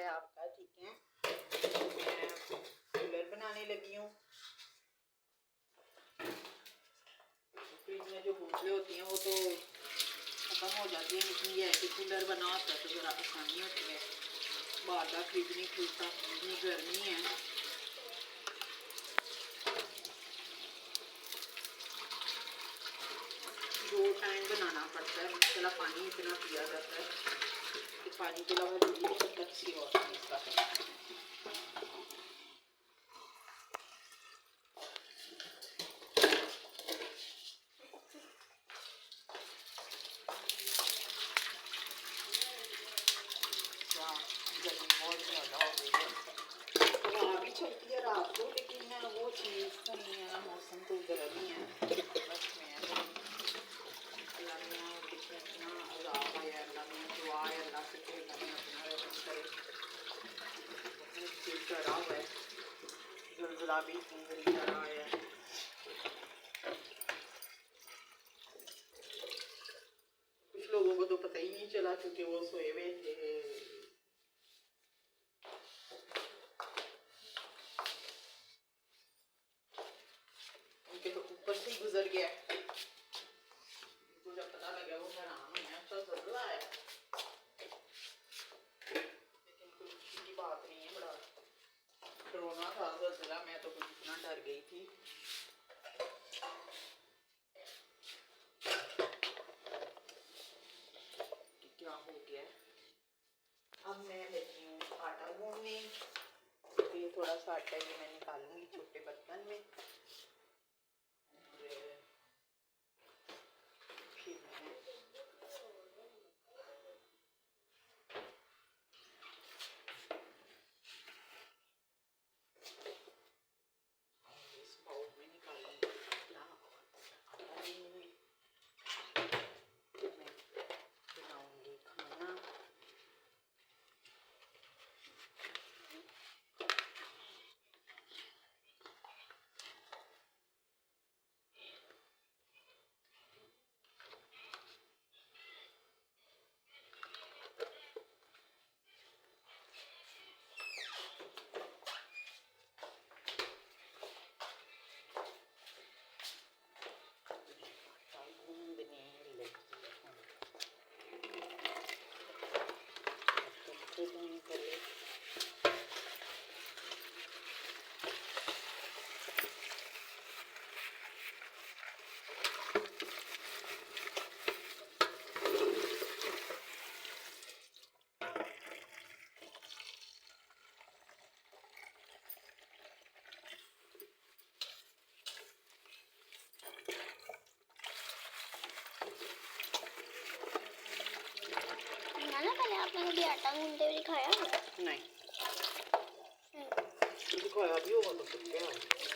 आपका ठीक है। मैं कूलर बनाने लगी हूँ। फ्रिज में जो बोतलें होती हैं वो तो ख़त्म हो जाती हैं, लेकिन ये है कि कूलर बना होता है तो ज़रा आसानी होती है। बार बार फ्रिज नहीं खुलता, इतनी गर्मी है। दो टाइम बनाना पड़ता है, मसाला पानी इतना पिया जाता है कि पानी के अलावा दिल नहीं करता किसी और चीज़ का। गर्मी बहुत ज़्यादा हो गई है। हवा भी चलती है रात को, लेकिन वो चीज़ तो नहीं है ना, मौसम तो गर्म ही है। बस मैं अल्लाह मियाँ कितना इतना अज़ाब आया, अल्लाह मियाँ दुआ है अल्लाह से कि अल्लाह मियाँ अपना रहम करे। बहुत दिल डरा हुआ है, ज़लज़ला भी इतनी बड़ी डरा आया है। कुछ लोगों को तो पता ही नहीं चला क्योंकि वो सोए हुए थे। उनके तो ऊपर से ही गुजर गया। मुझे पता लगा वो हैरान हुए हैं, अच्छा ज़लज़ला आया, लेकिन कोई खुशी की बात नहीं है। बड़ा डरावना था ज़लज़ला, मैं तो कुछ इतना डर गई थी। क्या हो गया। अब मैं लेती हूँ आटा गूंदने। तो ये थोड़ा सा आटा ये मैं निकालूंगी छोटे बर्तन में, और फिर मैं इस बाउल में निकालूंगी अपना आटा गूंदने। फिर मैं बनाऊंगी खाना। पहले आपने कभी आटा गूंदते हुए दिखाया? नहीं दिखाया भी होगा तो फिर क्या,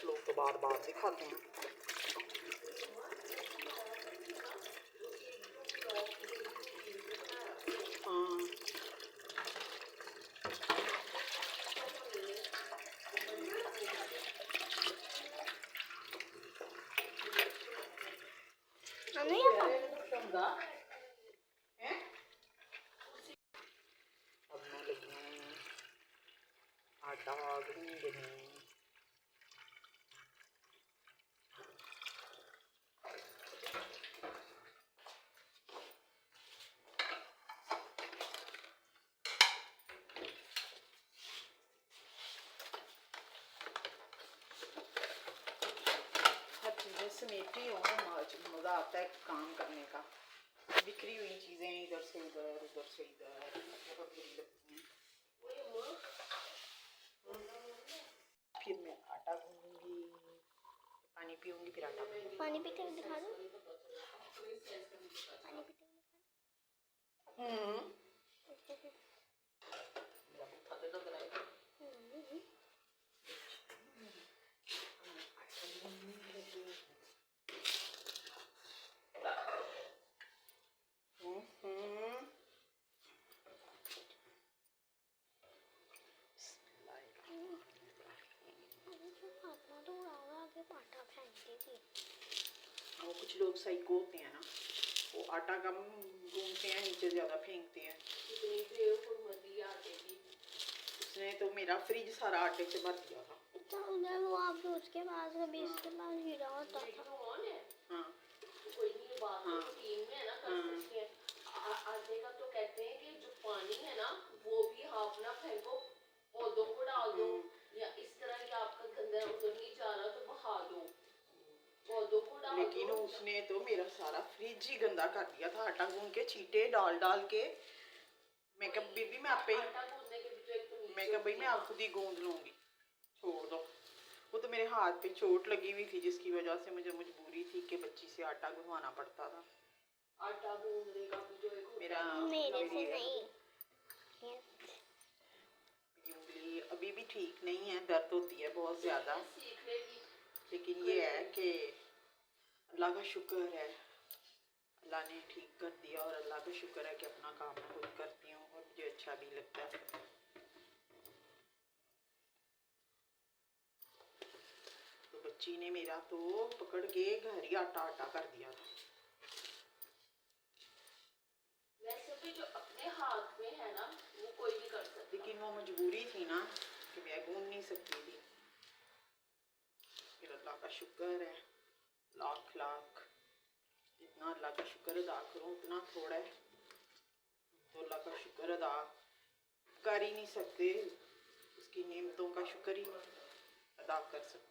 लोग तो बार बार दिखाते हैं। हाँ नहीं आता। अब मैं लगी हूँ आटा गूंदने। हर चीज़ें समेटी हो, मज़ा आता है काम करने का। बिखरी हुई चीज़ें इधर से उधर, उधर से इधर, बहुत बुरी लगती हैं। फिर मैं आटा गूंदूंगी, पानी पीऊंगी, फिर आटा गूंदूंगी। पानी पीते हुए दिखा दो। पानी पीते हुए आटा फेंकती थी। वो कुछ लोग साइको होते हैं ना, वो आटा कम गूंदते हैं, नीचे ज़्यादा फेंकते हैं। उसने तो मेरा फ्रिज सारा आटे से भर दिया था। अच्छा, उधर वो आपके उसके पास कभी इसके पास गिरा होता था। हाँ कोई नहीं, ये बात हाँ। तो टीम में है ना, कर सकते हैं। आटे का तो कहते हैं कि जो पानी है ना वो भी हाफ ना फेंको, पौधों को डाल दो, या इस तरह कि आपका गंदा उधर नहीं जा रहा तो बहा दो, पौधों को डाल लेकिन दो। उसने तो मेरा सारा फ्रिज ही गंदा कर दिया था, आटा गूंद के छींटे डाल डाल के। मैं कहा बीबी मैं आपे आटा गूंदने के भी तो एक तो नीचे मैं कहा भाई मैं आप खुद ही गूंद लूंगी, छोड़ दो। वो तो मेरे हाथ पे चोट लगी हुई थी जिसकी वजह से मुझे मजबूरी थी कि बच्ची से आटा गूंदवाना पड़ता था। आटा गूंदने का भी जो एक होता मेरा है। मेरे से नहीं। मेरी उंगली अभी भी ठीक नहीं है, दर्द होती है बहुत ज़्यादा। सीख लेगी। लेकिन ये है कि अल्लाह का शुक्र है, अल्लाह ने ठीक कर दिया, और अल्लाह का शुक्र है कि अपना काम मैं खुद करती हूँ और मुझे अच्छा भी लगता है। तो बच्ची ने मेरा तो पकड़ के घर ही आटा आटा कर दिया था। वैसे भी जो अपने हाथ में है ना वो कोई नहीं कर सकता। लेकिन वो मजबूरी थी ना कि मैं गूंद नहीं सकती थी। फिर अल्लाह का शुक्र है, लाख लाख, जितना अल्लाह का शुक्र अदा करूँ उतना थोड़ा है। तो अल्लाह का शुक्र अदा कर ही नहीं सकते, उसकी नेमतों का शुक्र ही नहीं अदा कर सकते।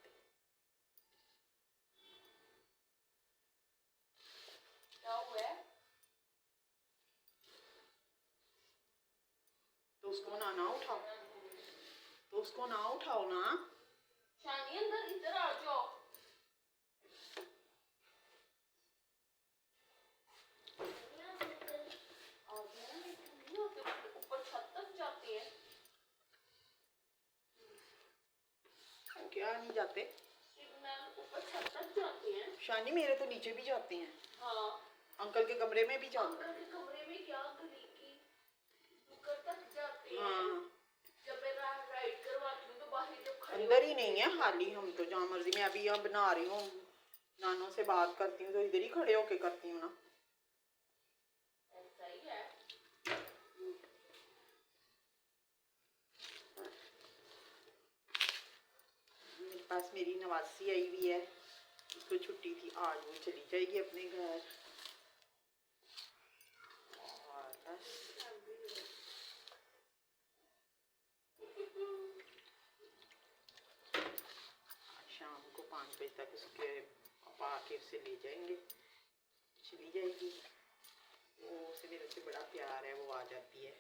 क्या हुआ है? तो उसको ना उठाओ, तो उसको ना उठाओ ना। शानी अंदर इधर आ जाओ। ऊपर छत तक जाती है। क्या नहीं जाते? ऊपर छत तक जाती हैं। शानी मेरे तो नीचे भी जाते हैं। हाँ। अंकल के कमरे में भी जाते हैं। अंकल के कमरे में क्या, गली की नुक्कड़ तक जाते हैं। हाँ जब मैं राइड करवाती हूँ तो बाहर जब खड़े अंदर ही नहीं है, खाली हम तो जहाँ मर्जी। मैं अभी यहाँ बना रही हूँ, नानों से बात करती हूँ तो इधर ही खड़े होके करती हूँ ना। ऐसा ही है। मेरे पास मेरी नवासी आई हुई है, उसको छुट्टी थी, आज वो चली जाएगी अपने घर। और बस शाम को 5 बजे तक उसके पापा आके उसे ले जाएंगे, चली जाएगी। वो उसे मेरे से बड़ा प्यार है, वो आ जाती है।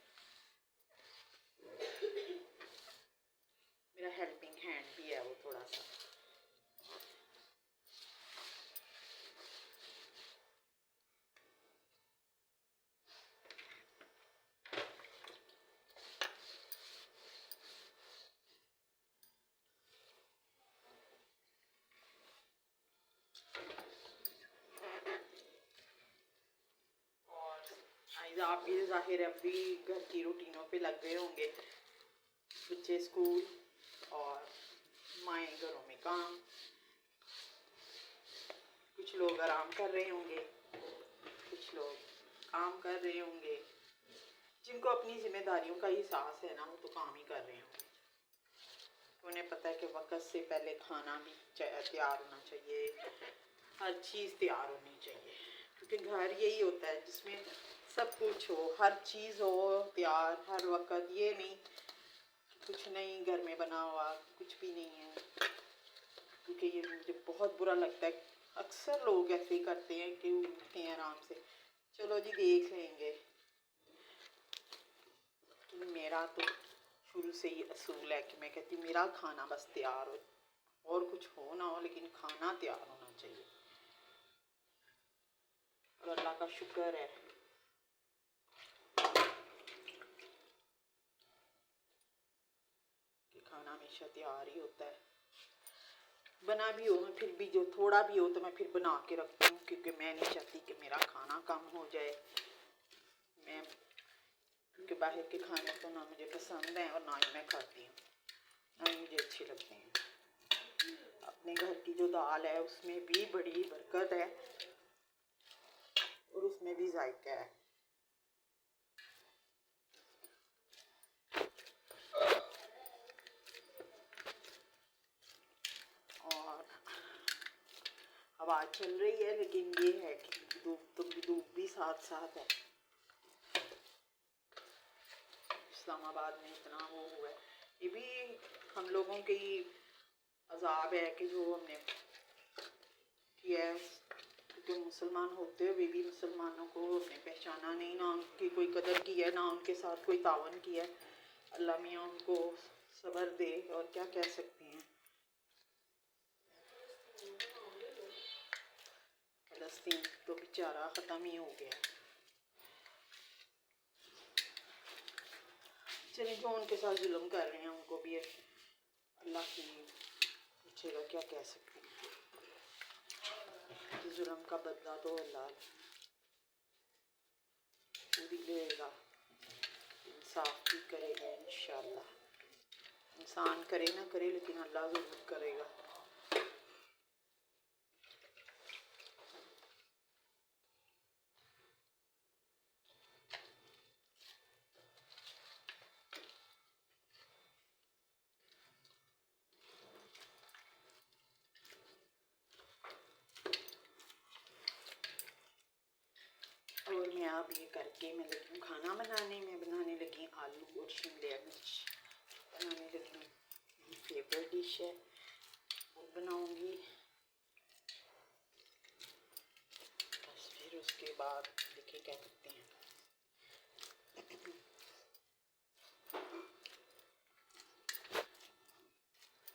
मेरा हेल्पिंग हैंड भी है वो थोड़ा सा। आप भी जाहिर है अभी घर की रूटीनों पे लग गए होंगे, बच्चे स्कूल और माएँ घरों में काम। कुछ लोग आराम कर रहे होंगे, कुछ लोग काम कर रहे होंगे। जिनको अपनी जिम्मेदारियों का एहसास है ना वो तो काम ही कर रहे होंगे। उन्हें पता है कि वक्त से पहले खाना भी तैयार होना चाहिए, हर चीज़ तैयार होनी चाहिए, क्योंकि घर यही होता है जिसमें सब कुछ हो, हर चीज़ हो तैयार हर वक्त। ये नहीं कुछ नहीं घर में बना हुआ, कुछ भी नहीं है। क्योंकि ये मुझे बहुत बुरा लगता है, अक्सर लोग ऐसे ही करते हैं कि उठते हैं आराम से, चलो जी देख लेंगे। मेरा तो शुरू से ही असूल है कि मैं कहती हूँ मेरा खाना बस तैयार हो, और कुछ हो ना हो लेकिन खाना तैयार होना चाहिए। और अल्लाह का शुक्र है कि खाना हमेशा तैयार ही होता है। बना भी हो मैं फिर भी जो थोड़ा भी हो तो मैं फिर बना के रखती हूँ, क्योंकि मैं नहीं चाहती कि मेरा खाना कम हो जाए। मैं क्योंकि बाहर के खाने तो ना मुझे पसंद हैं और ना ही मैं खाती हूँ, ना ही मुझे अच्छे लगते हैं। अपने घर की जो दाल है उसमें भी बड़ी बरकत है और उसमें भी जायका है। बरसात चल रही है, लेकिन ये है कि धूप भी साथ साथ है। इस्लामाबाद में इतना वो हुआ है, ये भी हम लोगों की अजाब है कि जो हमने किया है, क्योंकि मुसलमान होते हुए भी मुसलमानों को हमने पहचाना नहीं, ना उनकी कोई कदर की है, ना उनके साथ कोई तावन किया है। अल्लाह मियाँ उनको सब्र दे, और क्या कह सकते हैं। फ़लस्तीन तो बेचारा ख़त्म ही हो गया। चलिए, जो उनके साथ जुल्म कर रहे हैं उनको भी अल्लाह की पूछेगा, क्या कह सकते हैं। तो जुल्म का बदला तो अल्लाह पूरी लेगा, इंसाफ भी करेगा इंशाअल्लाह। इंसान करे ना करे, लेकिन अल्लाह ज़रूर करेगा। और मैं अब ये करके मैं लगी हूँ खाना बनाने में, बनाने लगी आलू और शिमला मिर्च बनाने लगी हूँ। मेरी फेवरेट डिश है, वो बनाऊँगी। बस फिर उसके बाद देखिए क्या करते हैं।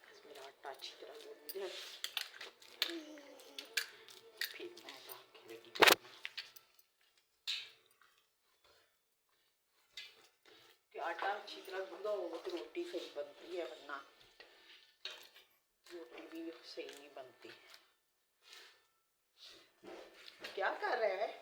बस मेरा आटा अच्छी तरह गूंद जाए, फिर मैं जाके लगी बनाना। कि आटा अच्छी तरह गूंदा हो तो रोटी सही बनती है, वरना रोटी भी सही नहीं बनती। क्या कर रहे हैं?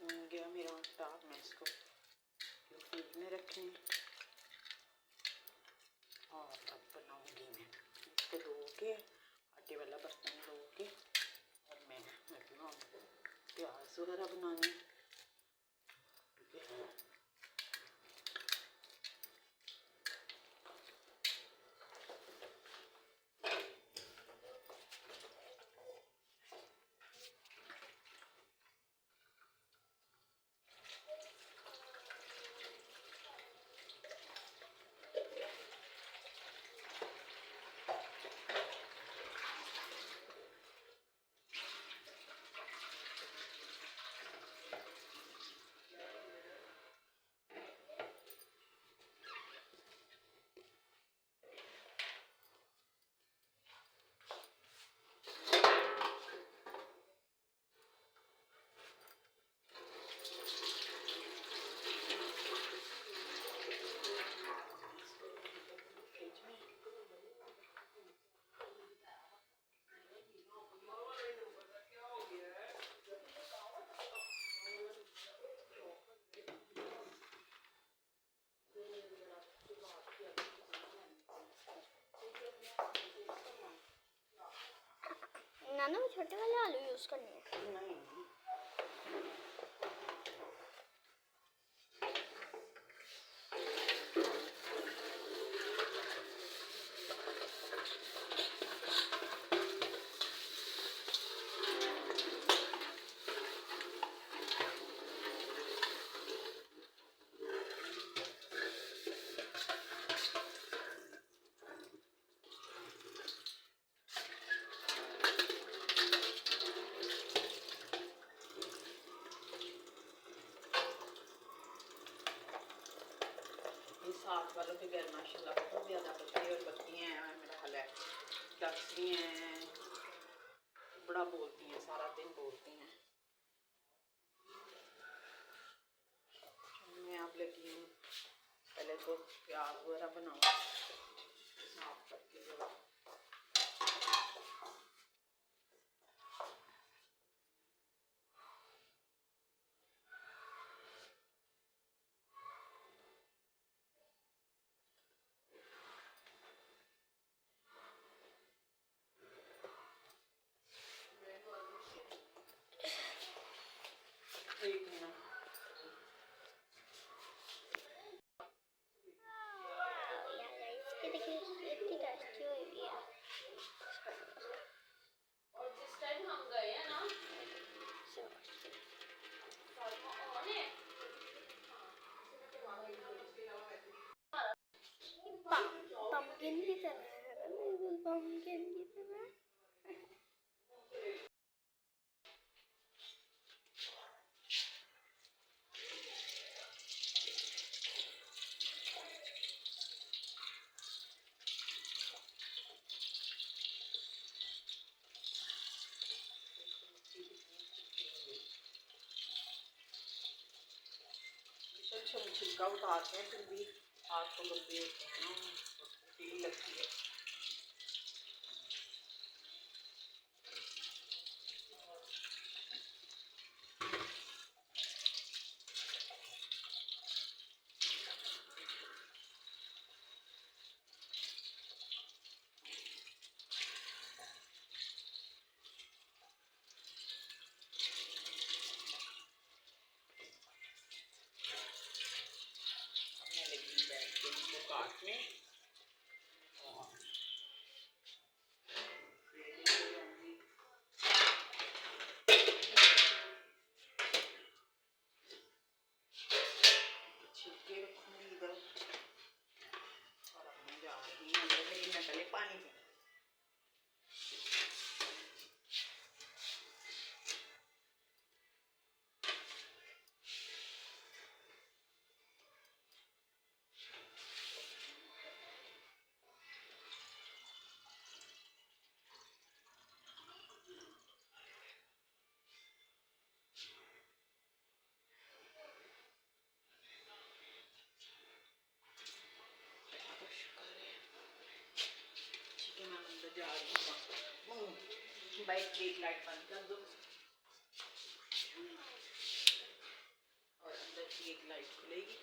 बन गया मेरा आटा, मैं इसको फ्रिज में रखें और अब बनाऊंगी मैं इसको धो के, आटे वाला बर्तन धो के, और मैं लगी प्याज वगैरह बनाने। नाना वो छोटे वाले आलू यूज करने हैं। नहीं, साथ वालों के घर माशाल्लाह बहुत ज़्यादा बच्चे और बच्चियाँ हैं। मेरा ख्याल है डक्स भी हैं, बड़ा बोलती हैं, सारा दिन बोलती हैं। मैं अब लगी हूँ, पहले तो प्याज वगैरह बनाऊँ साफ करके जरा। एक मिनट, टेस्टी हुई है। और जिस टाइम हम गए हैं ना पम्पकिन की तरह है ना, बिल्कुल पम्पकिन की तरह। छिलका उतारते हैं फिर भी हाथ तो गंदे होते हैं ना, तेल लगती है। मैं लगी बैठ के इनको काटने और छिलके रखूंगी इधर और अब मैं जा रही हूँ अंदर, लेकिन मैं पहले पानी पी। ठीक है, मैं अंदर जा रही हूँ। बाइक की लाइट बंद कर दो और अंदर की एक लाइट खुलेगी।